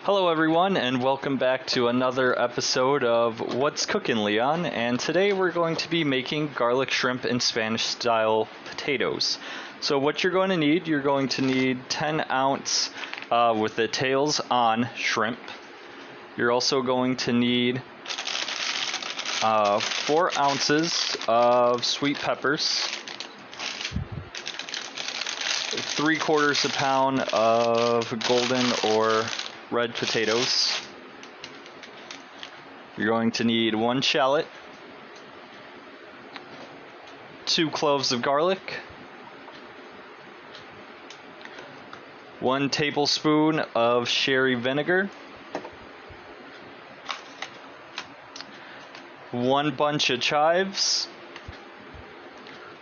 Hello everyone and welcome back to another episode of What's Cookin' Leon, and today we're going to be making garlic shrimp and Spanish style potatoes. So what you're going to need 10 ounce with the tails on shrimp. You're also going to need 4 ounces of sweet peppers, 3/4 a pound of golden or red potatoes. You're going to need 1 shallot, 2 cloves of garlic, 1 tablespoon of sherry vinegar, 1 bunch of chives,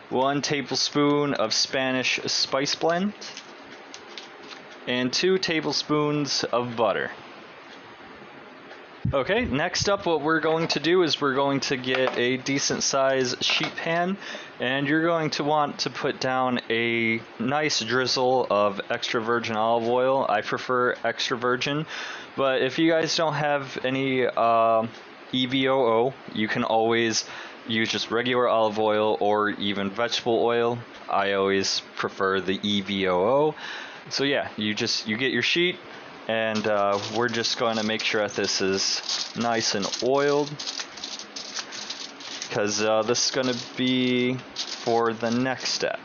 1 tablespoon of Spanish spice blend, and 2 tablespoons of butter. Okay, next up what we're going to do is we're going to get a decent size sheet pan, and you're going to want to put down a nice drizzle of extra virgin olive oil. I prefer extra virgin, but if you guys don't have any EVOO, you can always use just regular olive oil or even vegetable oil. I always prefer the EVOO. So yeah, you get your sheet, and we're just going to make sure that this is nice and oiled, because this is going to be for the next step.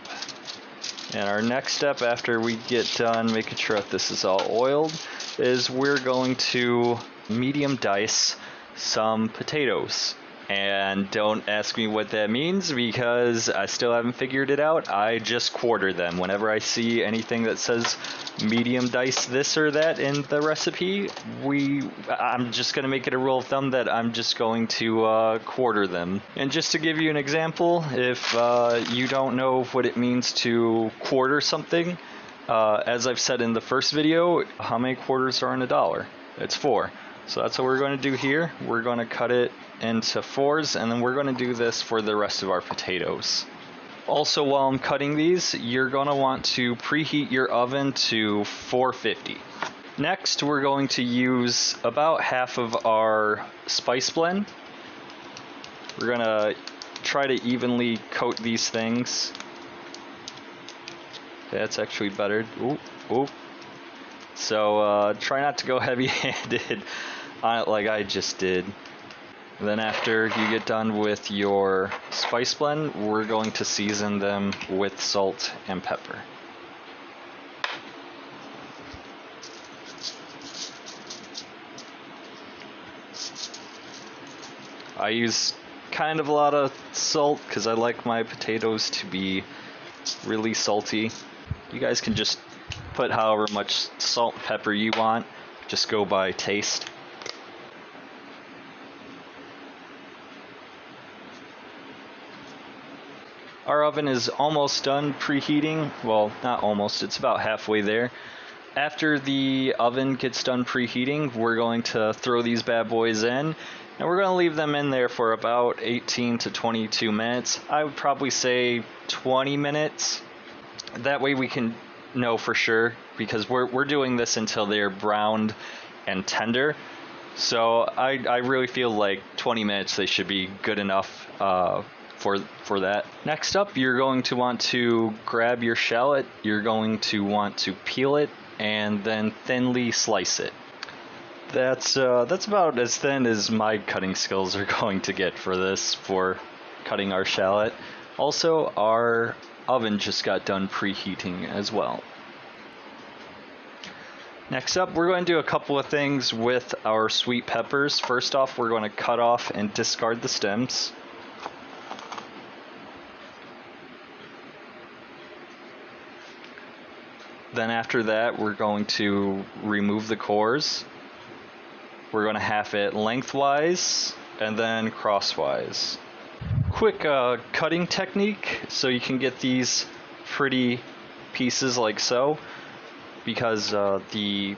And our next step after we get done making sure that this is all oiled is we're going to medium dice some potatoes. And don't ask me what that means, because I still haven't figured it out. I just quarter them. Whenever I see anything that says medium dice this or that in the recipe, I'm just going to make it a rule of thumb that I'm just going to quarter them. And just to give you an example, if you don't know what it means to quarter something, as I've said in the first video, how many quarters are in $1? It's 4. So that's what we're going to do here. We're going to cut it into 4s, and then we're going to do this for the rest of our potatoes. Also, while I'm cutting these, you're going to want to preheat your oven to 450. Next, we're going to use about half of our spice blend. We're going to try to evenly coat these things. That's actually better. Ooh. So try not to go heavy-handed on it like I just did. And then after you get done with your spice blend, we're going to season them with salt and pepper. I use kind of a lot of salt because I like my potatoes to be really salty. You guys can just put however much salt and pepper you want. Just go by taste. Our oven is almost done preheating. Well, not almost, it's about halfway there. After the oven gets done preheating, we're going to throw these bad boys in, and we're going to leave them in there for about 18 to 22 minutes. I would probably say 20 minutes. That way we can know for sure, because we're doing this until they're browned and tender. So I really feel like 20 minutes they should be good enough for that. Next up, you're going to want to grab your shallot. You're going to want to peel it and then thinly slice it. That's about as thin as my cutting skills are going to get for cutting our shallot. Also, our oven just got done preheating as well. Next up, we're going to do a couple of things with our sweet peppers. First off, we're going to cut off and discard the stems. Then after that, we're going to remove the cores. We're going to half it lengthwise and then crosswise. Quick cutting technique so you can get these pretty pieces like so, because the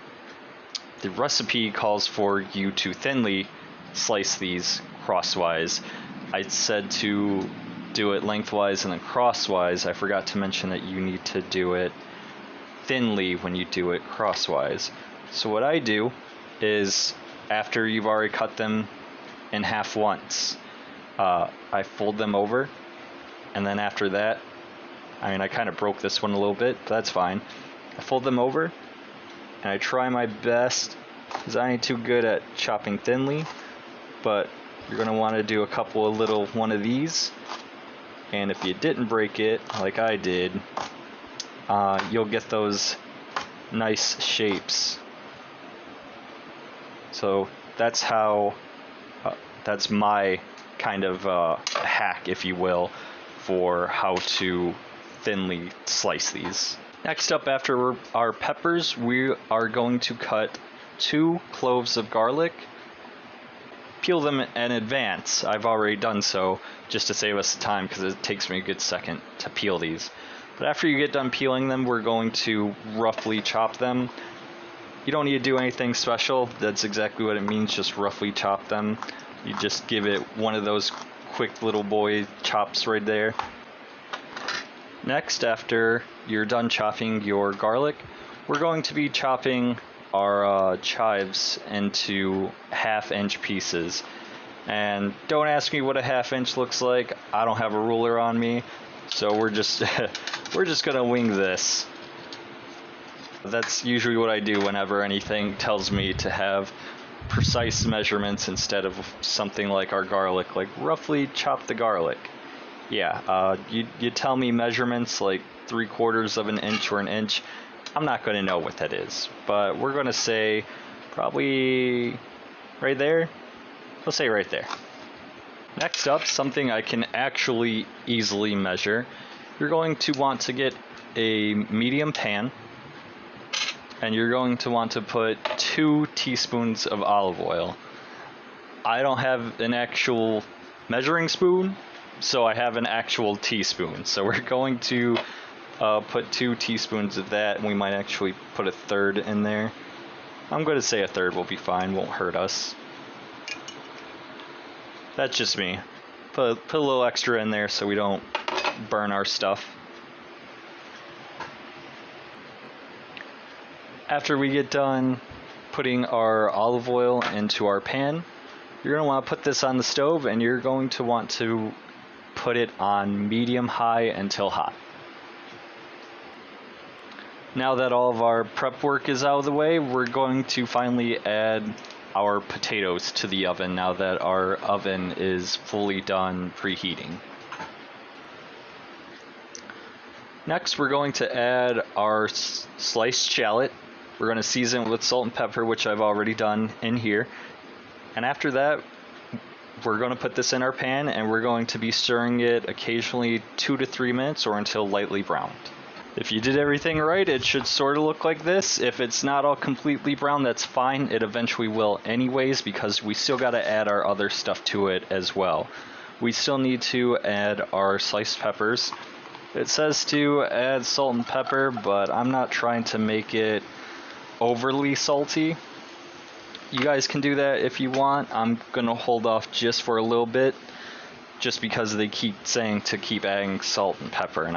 recipe calls for you to thinly slice these crosswise. I said to do it lengthwise and then crosswise. I forgot to mention that you need to do it thinly when you do it crosswise. So what I do is after you've already cut them in half once, I fold them over, and then after that, I mean, I kind of broke this one a little bit, but that's fine. I fold them over, and I try my best, because I ain't too good at chopping thinly, but you're going to want to do a couple of little one of these, and if you didn't break it, like I did, you'll get those nice shapes. So that's how, that's my kind of hack, if you will, for how to thinly slice these. Next up, after our peppers, we are going to cut 2 cloves of garlic. Peel them in advance. I've already done so just to save us time, because it takes me a good second to peel these. But after you get done peeling them, we're going to roughly chop them. You don't need to do anything special. That's exactly what it means, just roughly chop them. You just give it one of those quick little boy chops right there. Next, after you're done chopping your garlic, we're going to be chopping our chives into 1/2-inch pieces. And don't ask me what a 1/2 inch looks like. I don't have a ruler on me, so we're just gonna wing this. That's usually what I do whenever anything tells me to have precise measurements instead of something like our garlic, like roughly chop the garlic. Yeah, you tell me measurements like 3/4 of an inch or an inch, I'm not going to know what that is, but we're going to say probably right there. We'll say right there. Next up, something I can actually easily measure. You're going to want to get a medium pan, and you're going to want to put 2 teaspoons of olive oil. I don't have an actual measuring spoon, so I have an actual teaspoon. So we're going to put 2 teaspoons of that, and we might actually put 1/3 in there. I'm going to say 1/3 will be fine, won't hurt us. That's just me. Put a little extra in there so we don't burn our stuff. After we get done putting our olive oil into our pan, you're going to want to put this on the stove, and you're going to want to put it on medium-high until hot. Now that all of our prep work is out of the way, we're going to finally add our potatoes to the oven now that our oven is fully done preheating. Next, we're going to add our sliced shallot. We're going to season it with salt and pepper, which I've already done in here. And after that, we're going to put this in our pan, and we're going to be stirring it occasionally 2 to 3 minutes or until lightly browned. If you did everything right, it should sort of look like this. If it's not all completely brown, that's fine. It eventually will anyways, because we still got to add our other stuff to it as well. We still need to add our sliced peppers. It says to add salt and pepper, but I'm not trying to make it overly salty. You guys can do that if you want. I'm going to hold off just for a little bit, just because they keep saying to keep adding salt and pepper, and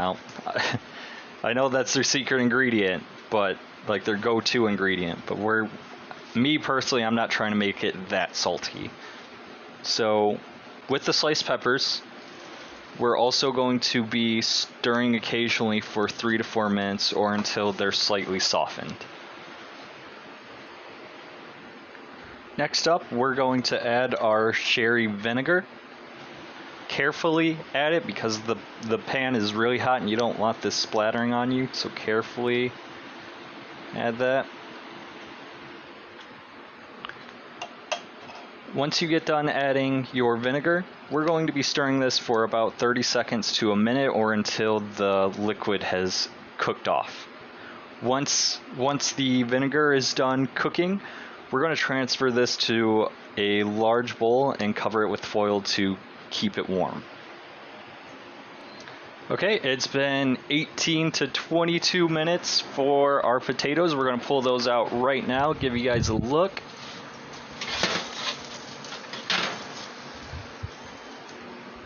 I know that's their secret ingredient, but like their go-to ingredient, but me personally, I'm not trying to make it that salty. So with the sliced peppers, we're also going to be stirring occasionally for 3 to 4 minutes or until they're slightly softened. Next up, we're going to add our sherry vinegar. Carefully add it, because the pan is really hot and you don't want this splattering on you, so carefully add that. Once you get done adding your vinegar, we're going to be stirring this for about 30 seconds to a minute or until the liquid has cooked off. Once the vinegar is done cooking, we're going to transfer this to a large bowl and cover it with foil to keep it warm. Okay, it's been 18 to 22 minutes for our potatoes. We're going to pull those out right now, give you guys a look.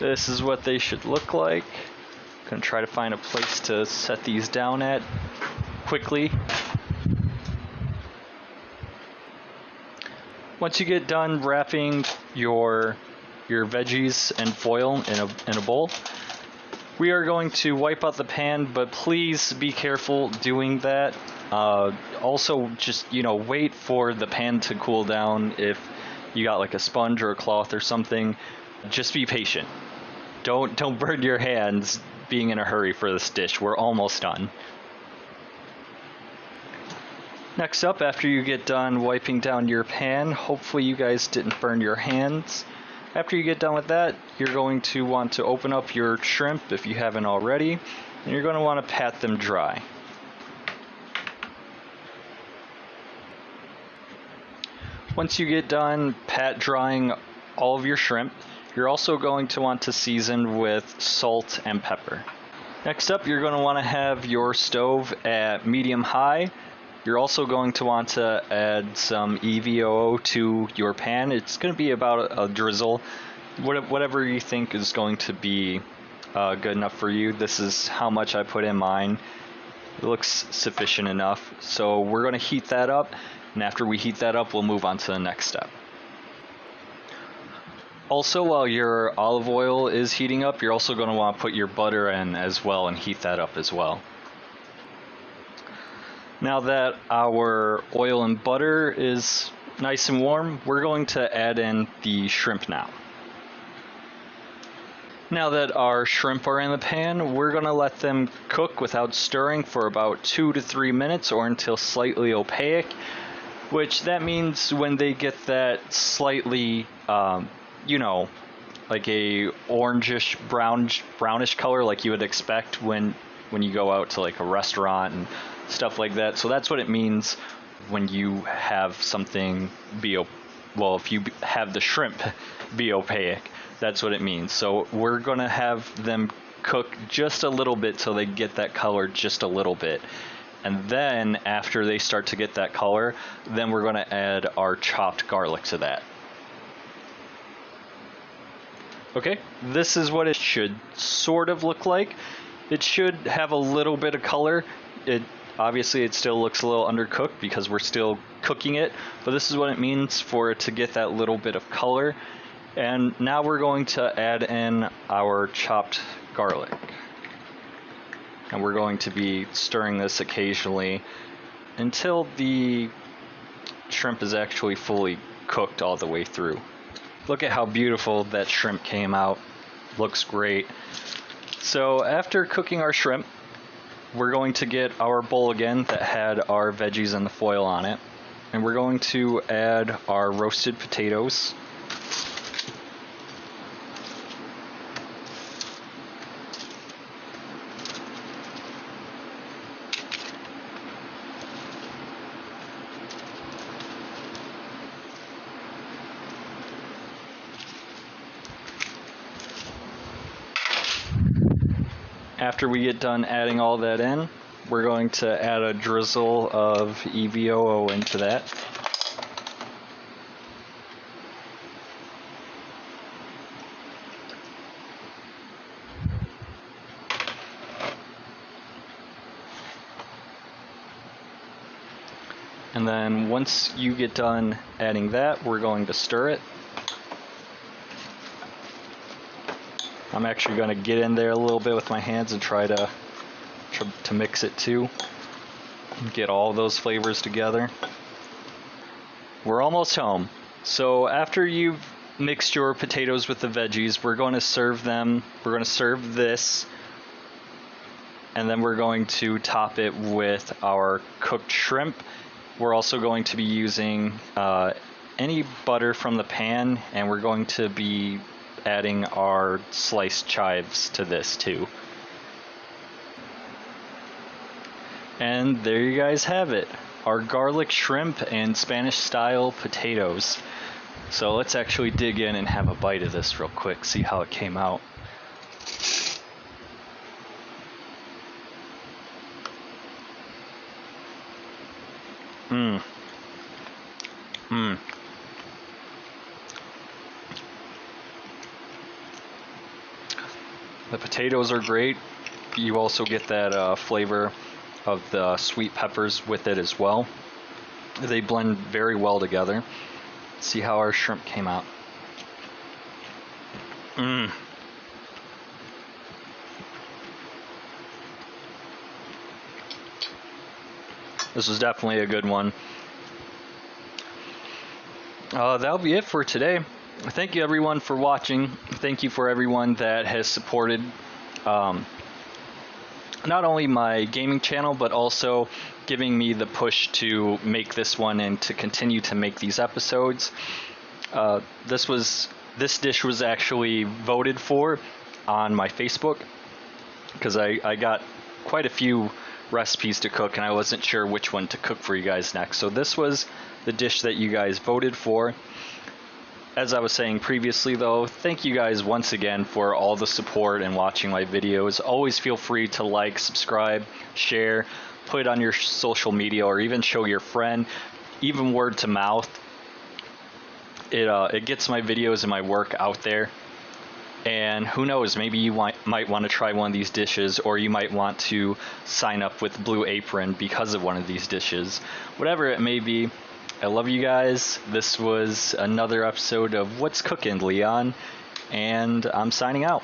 This is what they should look like. Gonna try to find a place to set these down at quickly. Once you get done wrapping your veggies and foil in a bowl, we are going to wipe out the pan, but please be careful doing that. Also, just wait for the pan to cool down. If you got like a sponge or a cloth or something, just be patient. Don't burn your hands being in a hurry for this dish. We're almost done. Next up, after you get done wiping down your pan, hopefully you guys didn't burn your hands. After you get done with that, you're going to want to open up your shrimp if you haven't already, and you're going to want to pat them dry. Once you get done pat drying all of your shrimp, you're also going to want to season with salt and pepper. Next up, you're going to want to have your stove at medium-high. You're also going to want to add some EVOO to your pan. It's going to be about a drizzle, whatever you think is going to be good enough for you. This is how much I put in mine. It looks sufficient enough. So we're going to heat that up, and after we heat that up, we'll move on to the next step. Also, while your olive oil is heating up, you're also going to want to put your butter in as well and heat that up as well. Now that our oil and butter is nice and warm, we're going to add in the shrimp now. Now that our shrimp are in the pan, we're going to let them cook without stirring for about 2 to 3 minutes or until slightly opaque, which that means when they get that slightly, like a orangish, brownish color like you would expect when you go out to like a restaurant and stuff like that. So that's what it means when you have something if you have the shrimp be opaque, that's what it means. So we're going to have them cook just a little bit till they get that color just a little bit. And then after they start to get that color, then we're going to add our chopped garlic to that. Okay, this is what it should sort of look like. It should have a little bit of color. Obviously, it still looks a little undercooked because we're still cooking it, but this is what it means for it to get that little bit of color. And now we're going to add in our chopped garlic. And we're going to be stirring this occasionally until the shrimp is actually fully cooked all the way through. Look at how beautiful that shrimp came out. Looks great. So after cooking our shrimp, we're going to get our bowl again that had our veggies and the foil on it. And we're going to add our roasted potatoes. After we get done adding all that in, we're going to add a drizzle of EVOO into that. And then once you get done adding that, we're going to stir it. I'm actually going to get in there a little bit with my hands and try to mix it too. Get all those flavors together. We're almost home. So after you've mixed your potatoes with the veggies, we're going to serve them. We're going to serve this. And then we're going to top it with our cooked shrimp. We're also going to be using any butter from the pan, and we're going to be adding our sliced chives to this too. And there you guys have it, our garlic shrimp and Spanish style potatoes. So let's actually dig in and have a bite of this real quick, see how it came out. The potatoes are great. You also get that flavor of the sweet peppers with it as well. They blend very well together. See how our shrimp came out. This was definitely a good one. That'll be it for today. Thank you everyone for watching. Thank you for everyone that has supported not only my gaming channel, but also giving me the push to make this one and to continue to make these episodes. This dish was actually voted for on my Facebook because I got quite a few recipes to cook and I wasn't sure which one to cook for you guys next. So this was the dish that you guys voted for. As I was saying previously though, thank you guys once again for all the support and watching my videos. Always feel free to like, subscribe, share, put it on your social media, or even show your friend. Even word to mouth. It gets my videos and my work out there. And who knows, maybe you might want to try one of these dishes, or you might want to sign up with Blue Apron because of one of these dishes. Whatever it may be, I love you guys. This was another episode of What's Cookin', Leon, and I'm signing out.